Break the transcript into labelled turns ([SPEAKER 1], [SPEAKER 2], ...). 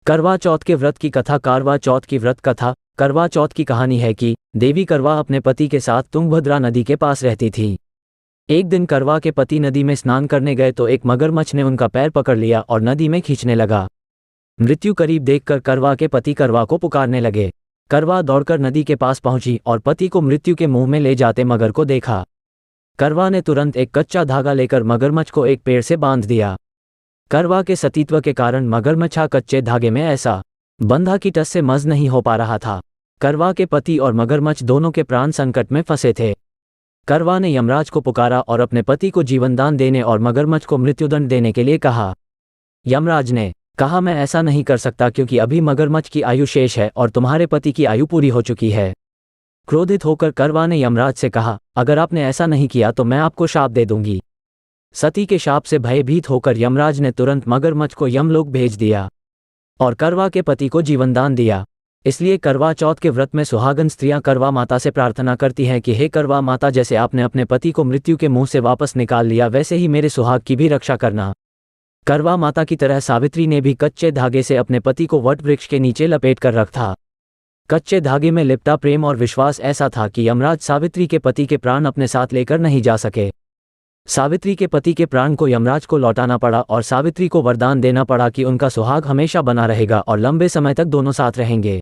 [SPEAKER 1] करवा चौथ के व्रत की कथा। करवा चौथ की व्रत कथा। करवा चौथ की कहानी है कि देवी करवा अपने पति के साथ तुंगभद्रा नदी के पास रहती थी। एक दिन करवा के पति नदी में स्नान करने गए तो एक मगरमच्छ ने उनका पैर पकड़ लिया और नदी में खींचने लगा। मृत्यु करीब देखकर करवा के पति करवा को पुकारने लगे। करवा दौड़कर नदी के पास पहुंची और पति को मृत्यु के मुंह में ले जाते मगर को देखा। करवा ने तुरंत एक कच्चा धागा लेकर मगरमच्छ को एक पेड़ से बांध दिया। करवा के सतीत्व के कारण मगरमच्छ कच्चे धागे में ऐसा बंधा कि टस से मज नहीं हो पा रहा था। करवा के पति और मगरमच्छ दोनों के प्राण संकट में फंसे थे। करवा ने यमराज को पुकारा और अपने पति को जीवनदान देने और मगरमच्छ को मृत्युदंड देने के लिए कहा। यमराज ने कहा, मैं ऐसा नहीं कर सकता क्योंकि अभी मगरमच्छ की आयु शेष है और तुम्हारे पति की आयु पूरी हो चुकी है। क्रोधित होकर करवा ने यमराज से कहा, अगर आपने ऐसा नहीं किया तो मैं आपको शाप दे दूंगी। सती के शाप से भयभीत होकर यमराज ने तुरंत मगरमच्छ को यमलोक भेज दिया और करवा के पति को जीवनदान दिया। इसलिए करवा चौथ के व्रत में सुहागन स्त्रियां करवा माता से प्रार्थना करती हैं कि हे करवा माता, जैसे आपने अपने पति को मृत्यु के मुंह से वापस निकाल लिया वैसे ही मेरे सुहाग की भी रक्षा करना। करवा माता की तरह सावित्री ने भी कच्चे धागे से अपने पति को वट वृक्ष के नीचे लपेट कर रखा। कच्चे धागे में लिपटा प्रेम और विश्वास ऐसा था कि यमराज सावित्री के पति के प्राण अपने साथ लेकर नहीं जा सके। सावित्री के पति के प्राण को यमराज को लौटाना पड़ा और सावित्री को वरदान देना पड़ा कि उनका सुहाग हमेशा बना रहेगा और लंबे समय तक दोनों साथ रहेंगे।